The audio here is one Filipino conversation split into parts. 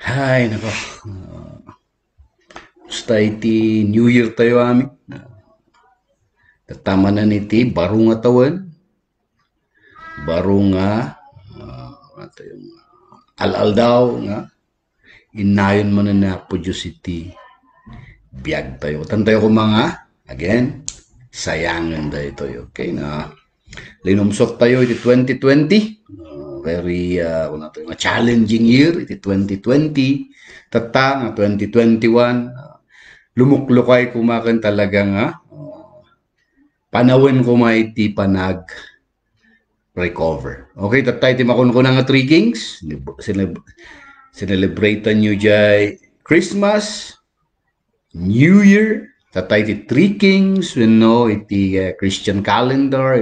Hay nako, basta iti New Year tayo amin. Tama na niti baro nga tawen, baro nga ato yung al-aldaw nga inayon man na po Diyos iti biyag tayo. Tantayo ko mga, again, sayangan tayo tayo. Okay na, linumsok tayo iti 2020. Very challenging year iti 2020. Tata nga 2021. Lumuklukay kumakan talaga nga panawin ko iti panag recover. Okay, tatay ti makon ko nga three kings. Celebrate nyo jay Christmas, New Year, tatay ti three kings, iti Christian calendar,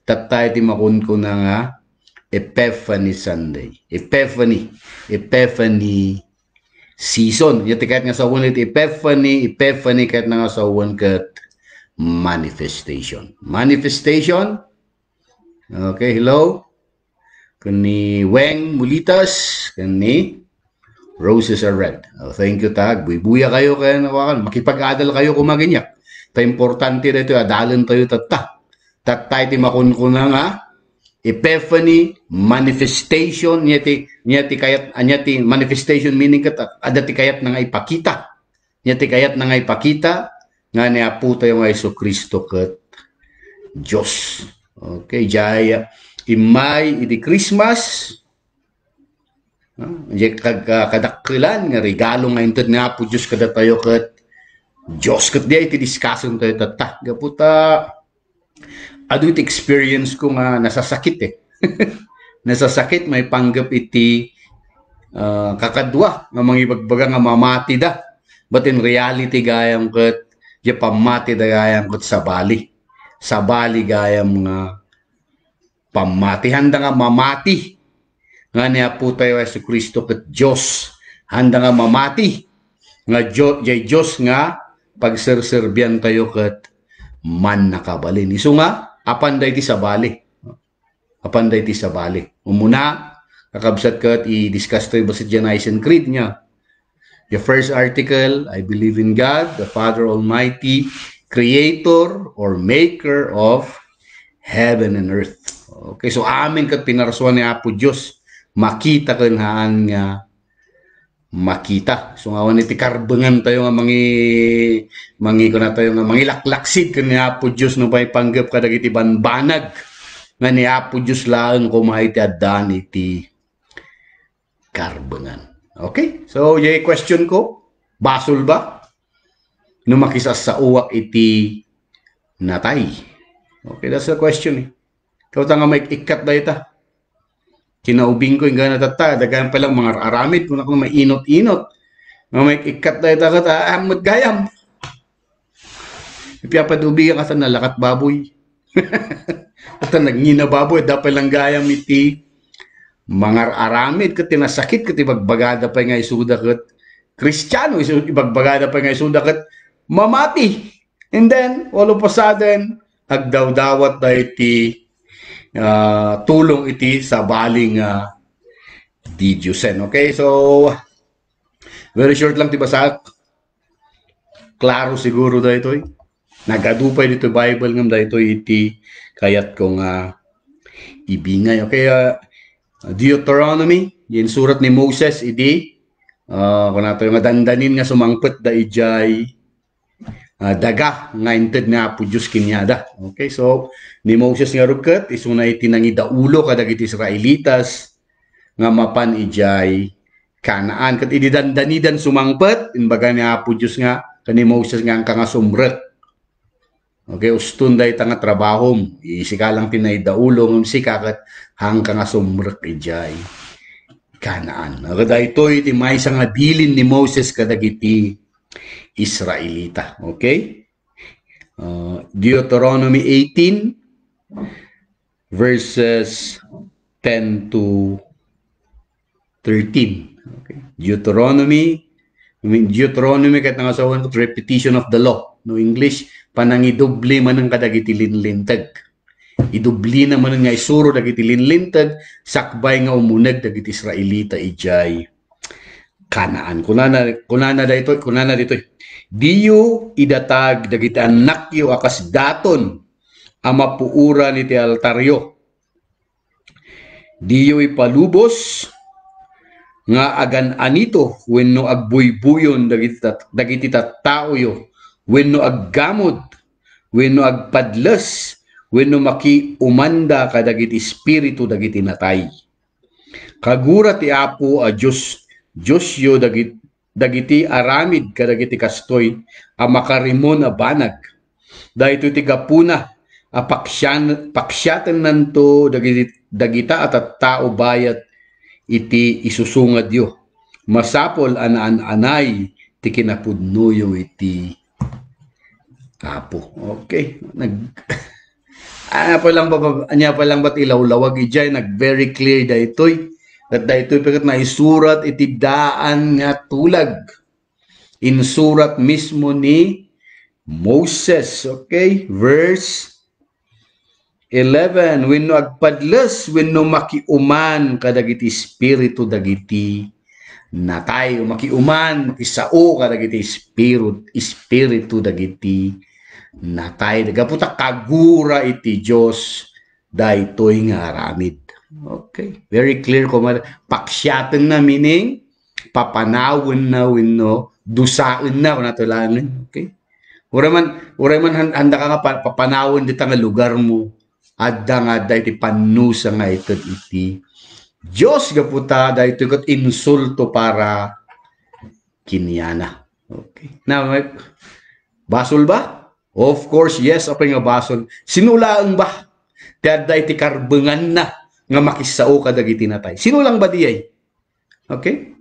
tatay ti makon ko nga Epiphany Sunday. Epiphany season. Yati kahit nga sa uwan iti Epiphany kahit nga sa uwan kat manifestation. Manifestation. Okay, hello. Kani Weng Mulitas, kani Roses are red. Oh, thank you tag. Buya kayo kaya nawakan. Makipag-adal kayo kumaganyak. Ta importante dito adalan tayo tatta. Tatay ti makunkuna nga Epiphany manifestation nyati kayat anyati manifestation meaning kat adati kayat nga ipakita. Nyati kayat nga ipakita nga ni apo tayo nga Hesus Kristo ket Dios. Okay, jaya imay iti Christmas. Kadakkelan nga regalo nga inted nga apo Dios kada tayo ket Dios ket di iti discussion tayo tata. Gaputa adu iti experience ko nga nasasakit nasasakit may panggap iti kakadwa nga mangibagbaga nga mamati da. But in reality gayam ket di pamati da gayam ket sabali gayam nga pamati handa nga mamati nga niya po tayo Hesus Kristo ket Dios handa nga mamati nga Dios nga pagserserbian tayo ket man nakabalin. Isu nga apanday ti sabali. Apanday ti sabali. Umuna, kakabsat kat i-discuss tayo basit dyan Nicene Creed niya. The first article, I believe in God, the Father Almighty, Creator or Maker of heaven and earth. Okay, so amin kat pinaraswan ni Apo Diyos, makita kanhaan nga makita. So ngawan iti karbengan tayo nga mangi ko na tayo nga mangilaklaksid kan ni Apo Diyos no pay panggap kadag iti banbanag nga ni Apo Diyos laeng kumay iti addan iti karbengan. Okay? So yung question ko, basol ba? No makisas sa uwak iti natay. Okay, that's the question. Ikaw nga may ikat da ita. Kinaubing ko yung gana tata, dagan pa lang mga aramid, kung ako may inot-inot. May ikat na ita ka, amot gayam. Ipiapadubigan ka sa nalakat baboy. At nagngina baboy, dapat lang gayam iti mga aramid, kat tinasakit, kat ibagbagada pa nga isuda kat Kristiyano, ibagbagada pa nga isuda kat mamati. And then, all of a sudden, agdaw-dawat na iti tulong iti sa baling di Diyosen. Okay, so very short lang ti basa. Klaro siguro da ito. Nagadupay dito Bible ngam da ito iti kayat kong ibingay. Okay, Deuteronomy, yung surat ni Moses iti kung nato yung dandanin nga sumangpet da ijay daga nga inted nga Apo Diyos kinyada. Okay, so ni Moses nga ruket isuna iti nangidaulo kadag iti Israelitas nga mapan ijay Kanaan ket ididandanidan sumangpet imbaga ni Apo Diyos nga kani Moses nga ang sumret. Okay, ustun day nga trabahom isikalang tinayidaulo ngem sikaket hang nga sumret ijay Kanaan. Kada ito iti maysa nga bilin ni Moses kadag iti Israelita. Okay? Deuteronomy 18 verses 10 to 13. Okay? Deuteronomy kahit nangasawan ko, repetition of the law. No English, panangidoble man ang kadagiti linlintag. idubli naman nga isuro dagiti linlintag sakbay nga umuneg dagiti Israelita ijay Kanaan. Kunana dito. Diyo idatag dagiti anakyo akas daton ama puura ni ti altaryo. Diyo ipalubos nga agan anito wenno agbuybuyon dagiti tattao wenno aggamod wenno agpadles wenno maki umanda kadagiti espiritu dagiti natay. Kagura ti Apo a Diyosyo dagiti aramid kadagiti kastoy a makarimon a banag. Dahito ti gapuna a paksyatan nanto dagita at tao bayat iti isusungad yo. Masapol anay ti kinapudnuyo iti Apo. Okay. Anya pa lang ba't ilawlawag ijay nag very clear daytoy. At daytoy pagkat na isurat iti daan nga tulag. Insurat mismo ni Moses. Okay? Verse 11. Wenno agpadles, wenno makiuman kadagiti espiritu dagiti natay. Makiuman, makisao kadagiti espiritu dagiti natay. Nagaputa kagura iti Diyos daytoy nga aramid. Okay. Very clear ko. Paksyatan na meaning papanawin na wenno dusaan na kung natulangan. Okay. Ura man handa ka nga papanawin dito nga lugar mo. Adda nga dahil iti panusa nga ito iti Diyos gaputa dahil ito insulto para kinyana. Okay. Now, basol ba? Of course, yes. Apa nga basol? Sinulaan ba? Tiada iti karbengan na nga makisao kadagiti natay. Sinulang ba diyay? Okay?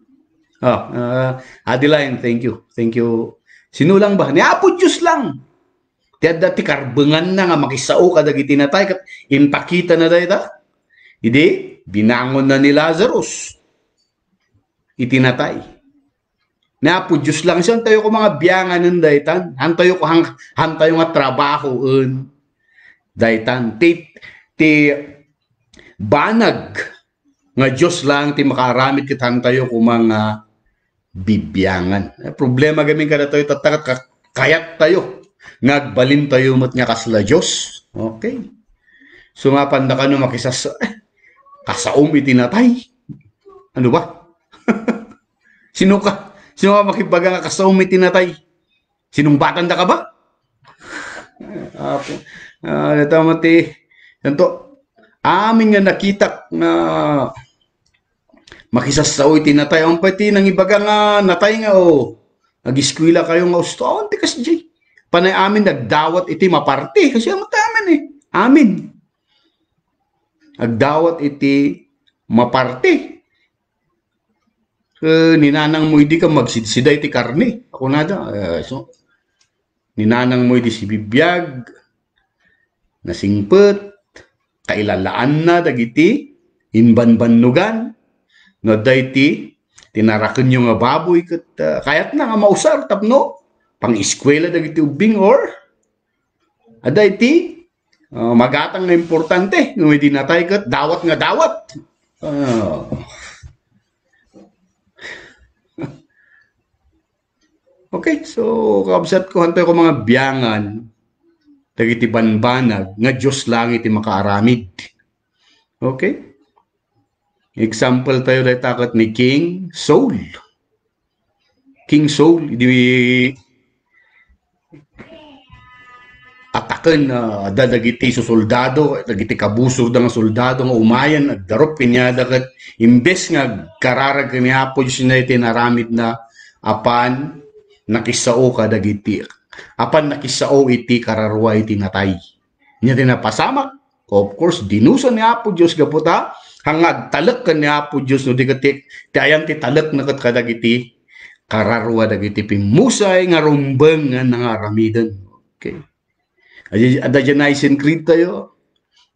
Adeline, thank you. Thank you. Sinulang ba? Ni Apo Diyos lang. Tiada ti karbengan na nga makisao kadagiti natay kat impakita na dayta. Hindi binangon na ni Lazarus. Itinatay. Ni Apo Diyos lang siya tayo ko mga biyangan ng daytan. Hantayo ko hantayo nga trabaho daytan. Ti banag nga Diyos lang ti makaramit ket hantayo ko mga bibyangan. Problema gamin kada tayo tatakat kayat tayo. Ngagbalin tayo mat nga kasla Diyos. Okay. So nga panda ka no makisas kasaom itinatay. Ano ba? Sino ka? Sino ka makibaga nga kasaom itinatay? Sinong batan da ka ba? Natamati. Ganto. Amin nga nakita nga makisasaw itinatay. Ang pati nang ibaga nga natay nga nag-eskwila kayo nga ustawan. Tikas jay. Panay amin nagdawat iti maparte. Kasi ang mataman Amin. Nagdawat iti maparte. Ninanang mo hindi ka magsidida iti karne. Ako nada. Ninanang mo hindi si bibiyag. Nasingpet. Kailalaan na dagiti inbanbanugan no dayti tinaraken yung nga baboy ket kayat na nga mausar tapno pang-eskwela dagiti ubing or adayti magatang nga importante no hindi natay ket dawat nga dawat. Okay, so kabsat ko hantoy ko mga biyangan dagiti banbanag nga Diyos lang iti makaaramid. Okay? Example tayo dahil takot ni King Saul. King Saul, di ataken dagiti soldado, dagiti kabusor da nga soldado nga umayan, nagdarop pinyada ket imbes nga kararag ni Apo Diyos na iti naramid na apan nakisao ka dagiti apan nakisao iti kararwa iti natay. Nya tinapasamak. Of course, dinusan ni Apo Diyos gaputa hangad talek kan ni Apo Diyos no diketik dayan ti talek na ket kadagiti kararwa dagiti pimusay nga rumbeng nga nangaramiden. Okay. Ada janaysen creed tayo.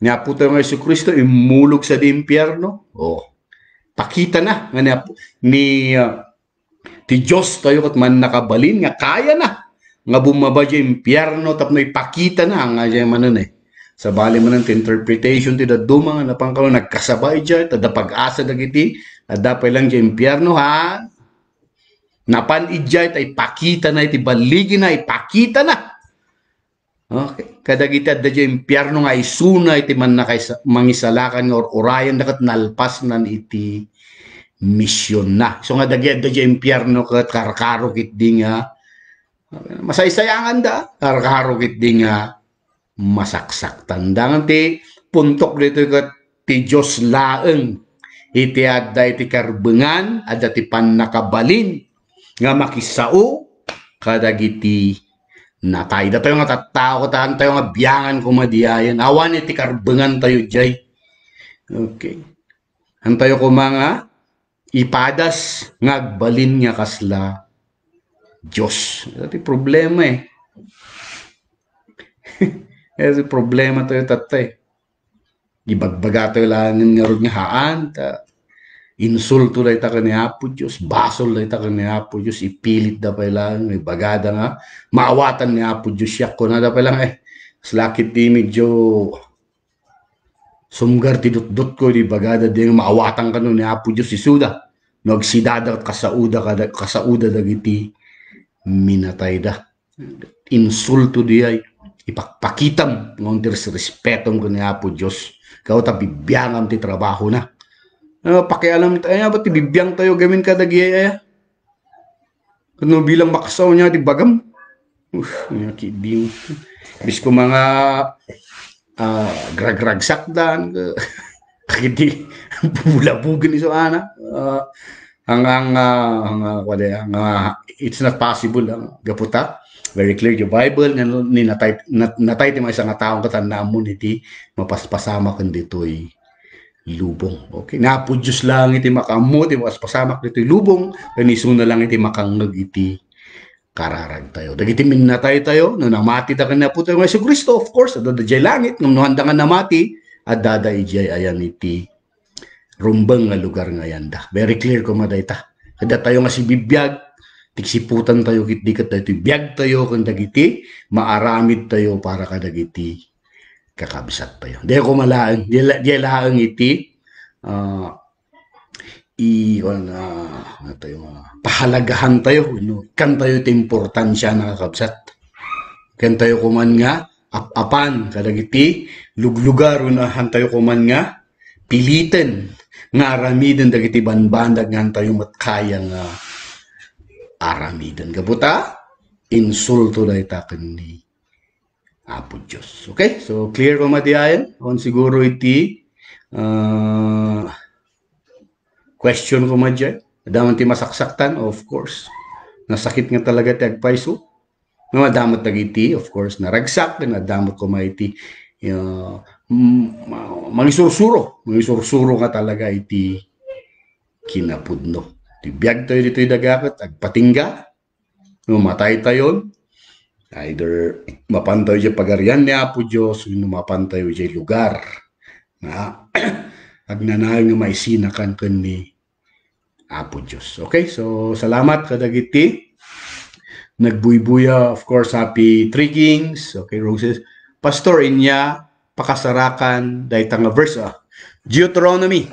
Ni Apo tayo nga Jesucristo imulog sa impyerno. Pakita na nga ni ti Diyos tayo ket man nakabalin nga kaya na nga bumaba di impyerno tapno ipakita na nga diyan manon Sa bali man ng interpretation ti daduma nga napangkalo nagkasabay dyan, tada pag-asa dagiti, ada pa lang dyan impyerno ha. Napan ijay tay pakita na iti baligi na ipakita na. Okay. Kadagiti adda dyan impyerno nga isuna iti man na kay mangisalakan or orayan dakat nalpas nan iti misyon na. So nga dagi adda dyan impyerno kat karkaro kit di nga masaysayangan da karkaro kit di nga masaksak tandangan ti puntok dito kat ti Diyos laeng iti adda iti karbengan adda ti pannakabalin nga makisao kadagiti natay da tayo nga tattao tahan tayo nga biyangan kumadiayan awan iti karbengan tayo jay. Okay, ang tayo ko mga ipadas ngagbalin nga kasla Diyos. Ito problema eh. Ito problema tayo tatay. Ibagbaga tayo lang nga ron nga haan. Insulto na ita ka ni Apo Diyos. Basol na ita ka ni Apo Diyos. Ipilit na pa lang. Ibagada nga. Maawatan ni Apo Diyos. Siya ko na pa lang eh. Slakit di medyo sumgar ti dut-dut ko. Ibagada di nga maawatan ka ni Apo Diyos. Isuda. Nagsidada at kasauda dagiti minatay da. Insulto di ay. Ipakpakitam ng respetom ko ni Apo Diyos. Kau ta bibiyangam ti trabaho na. Pakialam tayo, ba't ibibiyang tayo gamin kadagi ay? Kano bilang makasaw niya, di bagam? Kidiw. Bis ko mga grag-grag sakdan, kiti bubulabugan iso ana. It's not possible ang gaputa. Very clear yung Bible nga ni natay ti mga isang taong katandaan mo niti mapaspasama kan dito'y lubong. Okay, napo Diyos lang iti makamu ti mapaspasamak dito'y lubong kaniso na lang iti makangag iti kararag tayo. Dagiti minnatay tayo no namati ta kana po tayo nga si Kristo of course adda jay langit ngam no handa nga namati adda jay ayan iti rumbang nga lugar nga yanda. Very clear ko madayta. Kada tayo nga si bibiyag tiksiputan tayo kitdikat tayo biyag tayo kung dagiti maaramid tayo para kadagiti kakabsat tayo. Di ko malaang di laang iti pahalagahan tayo kan tayo iti importansya na kakabsat. Kan tayo kuman nga apan kadagiti luglugar unahan tayo kuman nga pilitin nga aramiden dagiti banbandag nga tayo matkaya nga aramidan kabuta insulto na itakan ni Apo Diyos. Okay? So, clear ko madiayan? On siguro iti question ko madyan. Adaman ti masaksaktan? Of course. Nasakit nga talaga ti agpaiso. Madamot tagiti, of course, naragsak. Nadamot ko maiti manisursuro. Manisursuro nga talaga iti kinapudno. Tibiyag tayo dito'y dagakat, agpatingga, matay tayo, either mapantayo dyan pagarian ni Apo Diyos, o mapantayo dyan lugar, na agnanayon nga maisinakan ko ni Apo Diyos. Okay, so salamat kadagiti. Nagbuybuya, of course, happy Three Kings, okay, Roses. Pastor, inya, pakasarakan, dahil tanga verse, Deuteronomy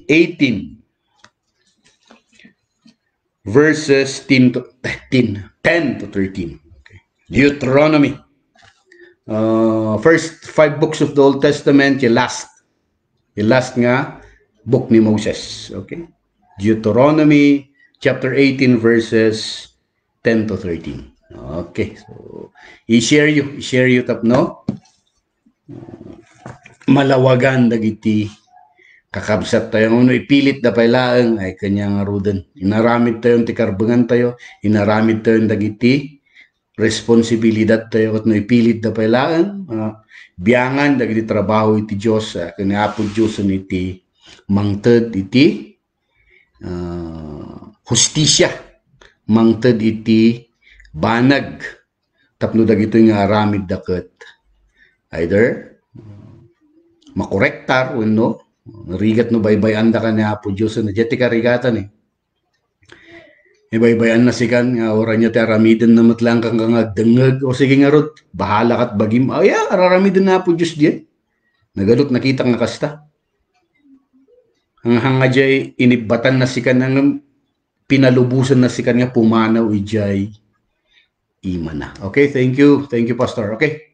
18 verses 10 to 13. Okay. Deuteronomy. First 5 books of the Old Testament, yung last nga book ni Moses. Okay. Deuteronomy chapter 18 verses 10 to 13. Okay. So i-share you tapno. Malawagan dagiti kakabsat tayo no ipilit da pailaeng ay kanyang ruden. Inaramid tayo ti karbengan tayo, inaramid tayo dagiti responsibilidad tayo ket no ipilit da pailaeng biyangan dagiti trabaho iti Dios ken Apo Dios iti mangted iti hustisya, mangted iti banag tapno dagito nga aramid daket either makorektar wenno rigat no baybay anda ka ni Apo Diyos na jeti karigatan Iba-ibayan na sikan nga oran niya ti aramiden na matlang kang agdengeg o sige nga rod bahala kat bagim yeah, araramiden na po Diyos diyan nagalot nakita nga kasta ang hanga jay inibatan na sikan ng pinalubusan na sikan nga pumanaw ijay ima na. Okay, thank you pastor. Okay,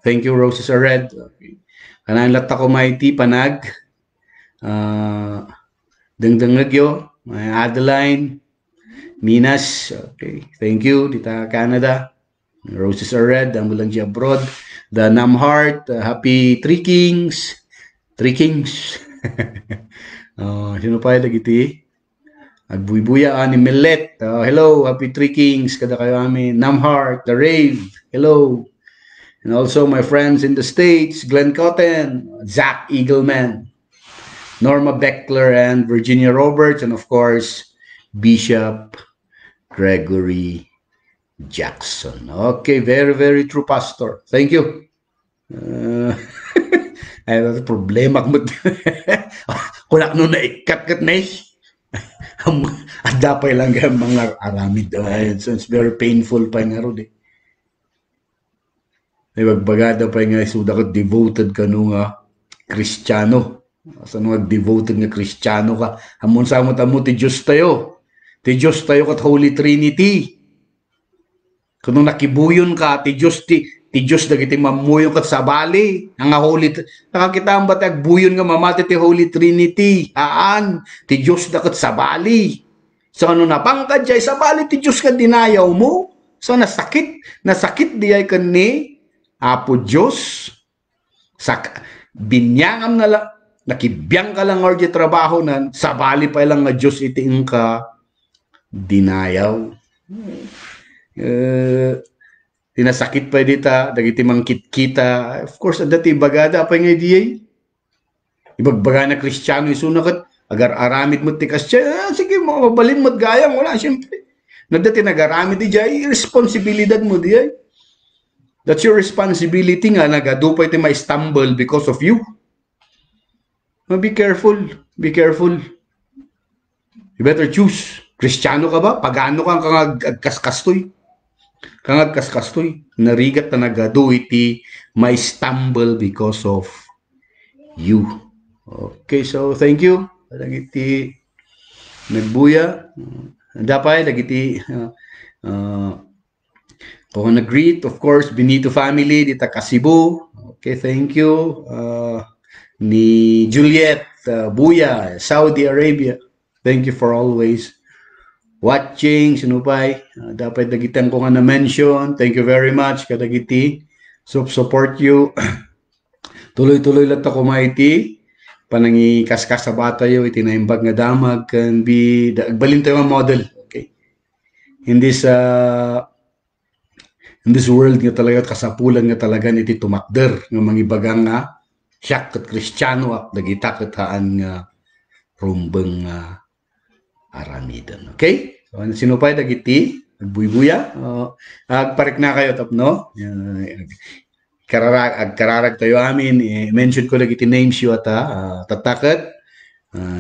thank you Roses are red. Okay. Kanang latta ko mighty panag dengdengeg yo may Adeline Minas, okay. Thank you, Tita Canada. Roses are red, ang mulang abroad. The Namheart, happy Three Kings. Three Kings. Sino pa yung iti? Agbuibuya ni Millet. Hello, happy Three Kings. Kada kayo amin. Namheart, The Rave. Hello. And also my friends in the States, Glenn Cotton, Zach Eagleman, Norma Beckler, and Virginia Roberts, and of course, Bishop Gregory Jackson. Okay, very, very true, Pastor. Thank you. Ay, problema mo. Kung ano na ikat-kat na at dapay lang ang mga aramid. So it's very painful pa nga ron eh. Ay, magbagada pa nga isuda ko, devoted ka nung Kristiyano. Asa nung devoted nga Kristiyano ka. Hamon sa mo ti Diyos tayo. Ti Diyos tayo kat Holy Trinity. Kung nakibuyon ka, ti Diyos dagiti mamuyon kat sabali. Ang Holy nakakita ang batag buyon nga mamati ti Holy Trinity. Aan, ti Diyos dakat sabali. So ano na pangkad jay sabali ti Diyos ka dinayaw mo. So nasakit di ay kan ni Apo Diyos. Binyangam na lang, nakibiyang ka lang or di trabaho nan, sabali pa lang nga Diyos iting ka dinayaw. Tinasakit pa dita, dagiti mangkit kita. Of course, dati bagada pa nga diay. Ibagbaga na Kristiyano isunakat, agar aramid mo tikas siya, sige, mabalin mo't gayang, wala, siyempre. Dati nagaramid di jay, responsibilidad mo diay. That's your responsibility nga, nagadupay ti may stumble because of you. Be careful, be careful. You better choose. Kristiyano ka ba? Pagano kang kangagkaskastoy? Kangagkaskastoy. Narigat na nagado iti may stumble because of you. Okay, so thank you. Dagiti nagbuya. Dapay, dagiti kung nag-greet, of course, Benito family, dita Kasibu. Okay, thank you. Ni Juliet Buya, Saudi Arabia. Thank you for always watching, sinupay. Dapat dagitan ko nga na-mention. Thank you very much, kadagiti. So, support you. Tuloy-tuloy lang ako maiti. Panangi kaskas sa bata yo, itinaimbag nga damag, can be, agbalin tayo nga model. Okay. In this world nga talaga, kasapulan nga talaga niti tumakder, nga mangibagang nga, siyak kat Kristiyano at dagita kataan nga rumbeng aramidan. Okay? So, sinupay dagiti, agbuy-buya, agparik na kayo tapno. Agkararag tayo amin, mention ko dagiti names yu at tatakat,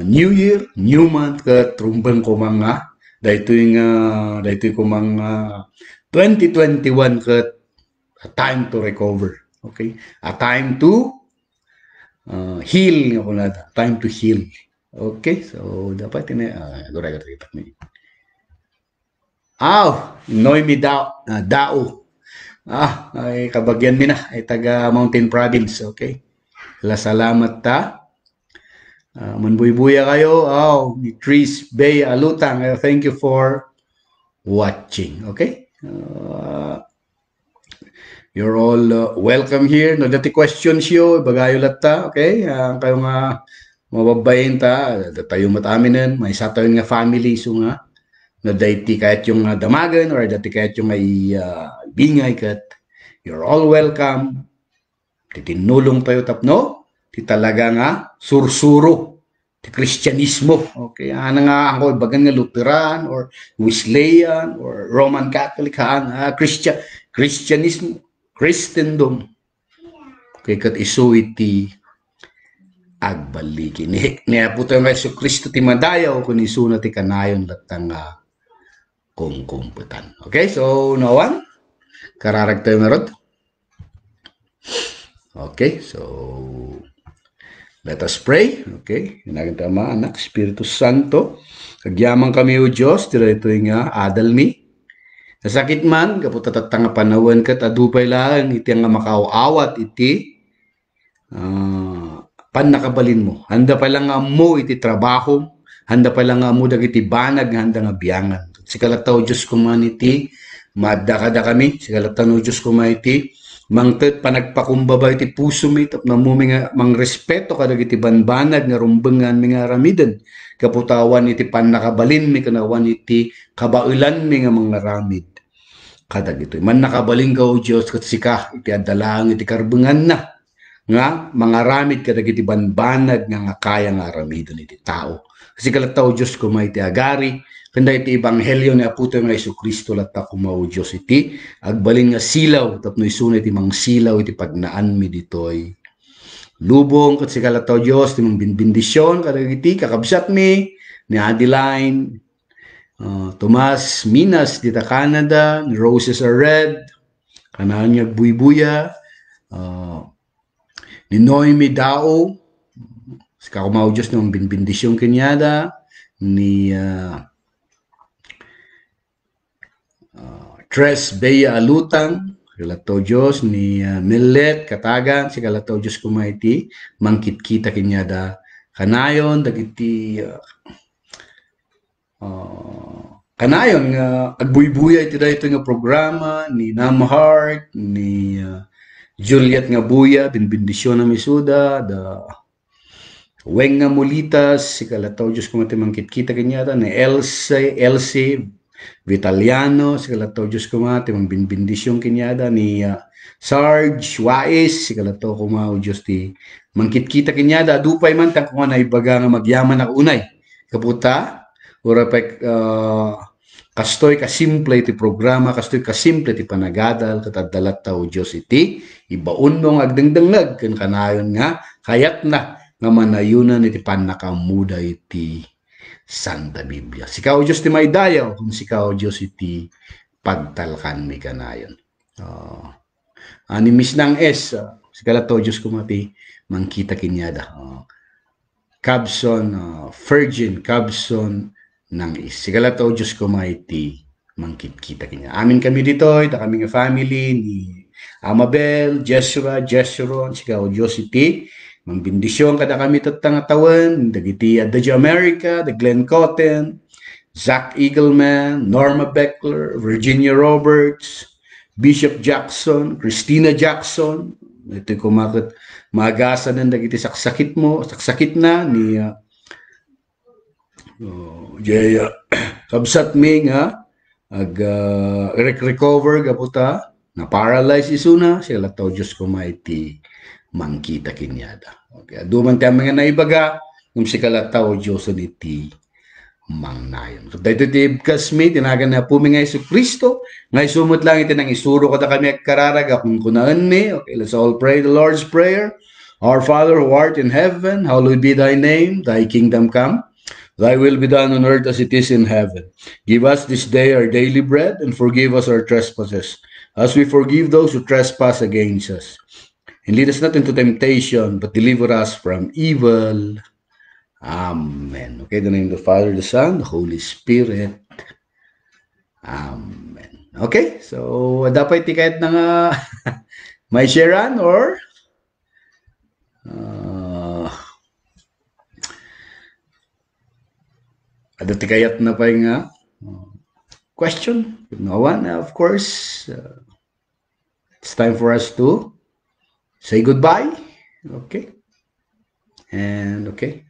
New Year, New Month, kat rumbeng ko mga, dahito ko mga 2021 kat a time to recover. Okay? A time to heal nga ko na. Time to heal. Okay, so dapat ini dura ka tripat ni. Noemi Dao. Ay kabagyan mi na ay taga Mountain Province, okay? Salamat ta. Manbuy-buya kayo. Ni Tris Bay Alutang. Thank you for watching, okay? You're all welcome here. No dati questions yo, bagayo latta, okay? Kayo nga mababayin ta, tayo mataminan, may sa tayo nga family, so nga, na dati kahit yung damagan, or dati kahit yung ay bingay kat, you're all welcome. Titinulong tayo tapno, ti talaga nga, sursuro, ti Kristyanismo. Okay, ana nga ako, bagan nga Lutheran, or Wesleyan, or Roman Catholic, Kristyanismo, Christendom. Okay, kat iso iti agbaligi. Niya po tayo nga Yesu Kristo ti madayaw kung iso na ti kanayon latang kung kumputan. Okay, so nawan, kararag tayo meron. Okay, so let us pray. Okay, hinagin tama, anak, Espiritu Santo. Kagyaman kami o Diyos, dito nga adal mi. Nasakit man, kapot tatatanga panawan kat adupay lang, iti nga makaawat iti pan nakabalin mo. Handa pa lang nga mo iti trabaho, handa pa lang nga mo dagiti banag, handa nga biyangan. Sikalataw Diyos kuman iti, madakada kami, sikalataw Diyos kuman iti, mangtet panagpakumbaba iti puso mi, tap na mo mang respeto kadag iti banbanag nga rumbengan mi nga ramiden. Kaputawan iti pan nakabalin mi, kanawan iti kabailan mi nga mga ramid. Kadag ito. Man nakabalin ka o Diyos kat sika, iti adalang iti karbengan na. Nga mga ramid kadag iti banbanag nga kaya nga ramidon iti tao. Kasi kalataw Diyos kumay iti agari, kanda iti ebanghelyo ni Aputo nga Jesucristo latta kumao Diyos iti, agbalin nga silaw, tapno isunay iti mang silaw iti pagnaan mi ditoy. Lubong kat si kalataw Diyos, iti mang binbindisyon, kadag iti kakabsat mi, ni Adeline, Tomas Minas dita Canada, Roses Are Red, kanaan niya Buybuya, ni Noemi Dao, si kakumao Diyos ng binbindisyon kanyada, ni Tres Bea Alutang, kalataw Diyos, ni Millet Katagan, si kalataw Diyos kumaiti, mangkit-kita kanyada, kanayon, dagiti kanayon nga agbuybuya iti dayto nga programa ni Nam Heart, ni Juliet nga buya, binbindisyon na misuda, da Weng nga mulitas, si kalataw Diyos kumati mangkit-kita kanyata, ni Elsie Vitaliano, si kalataw Diyos kumati mangbinbindisyon kanyata, ni Sarge Wais, si kalataw kumao Diyos ti mangkit-kita kanyata, dupay man ta kung na ibaga nga magyaman ako unay. Kaputa, urapay kastoy kasimple iti programa, kastoy kasimple iti panagadal, katadalat tao Diyos iti, ibaon mong agdengdengag, kan kanayon nga, kayat na, nga manayunan iti panakamuda iti Santa Biblia. Sikaw Diyos ti may dayaw, kung sikaw Diyos iti pagtalkan mi kanayon. Animis ng S, sikalato Diyos kumati, mangkita kinyada. Cabson, Virgin, Cabson, nang isigalato Diyos ko maiti mangkit-kita kanya. Amin kami dito, ita kami nga family ni Amabel, Jeshua, sigaw Diyos iti, mangbindisyon kada kami tatangatawan, dagiti Adagio America, the Glenn Cotton, Zach Eagleman, Norma Beckler, Virginia Roberts, Bishop Jackson, Christina Jackson, ito kumakit maagasa ng dagiti saksakit na ni kabsat mi nga recover gaputa na paralyze isuna sila taw Diyos ko maiti mangkita kinyada. Okay, duman tayo mga naibaga kung si kalataw Diyos iti mangnayon. So dahito ti ibkas mi tinagan na po mi nga Jesucristo nga isumot lang iti nang isuro kada kami agkararaga kung kunaan mi. Okay, let's all pray the Lord's Prayer. Our Father who art in heaven, hallowed be thy name, thy kingdom come. Thy will be done on earth as it is in heaven. Give us this day our daily bread, and forgive us our trespasses, as we forgive those who trespass against us. And lead us not into temptation, but deliver us from evil. Amen. Okay, the name of the Father, the Son, the Holy Spirit. Amen. Okay, so dapat tikayat na nga may sharean or ada tikayat na pa nga question? No one, of course. It's time for us to say goodbye. Okay. And okay.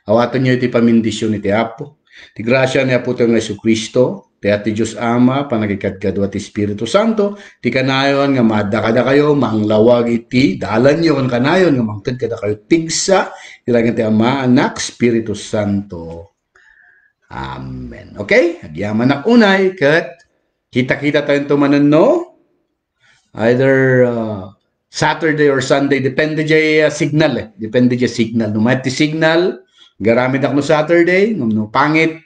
Awaton nyo iti pamindisyon iti Apo. Ti grasya ni Apo tayo nga Jesucristo, ti Ati Diyos Ama, panagikadkadwa ti Espiritu Santo, ti kanayon nga madakada kayo, manglawag iti, dalan nyo kan kanayon nga mangtad kada kayo tigsa, ilang iti Ama, Anak, Espiritu Santo. Amen. Okay? Agyaman na unay, kat kita-kita tayong tumanan, no? Either Saturday or Sunday, depende dyan signal eh. Depende dyan signal. No, may signal, garamit ako no Saturday, no pangit,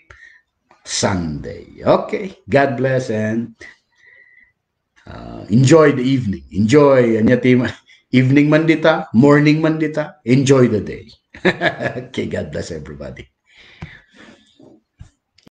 Sunday. Okay. God bless and enjoy the evening. Enjoy. Anya team. Evening man dita, morning man dita. Enjoy the day. Okay. God bless everybody.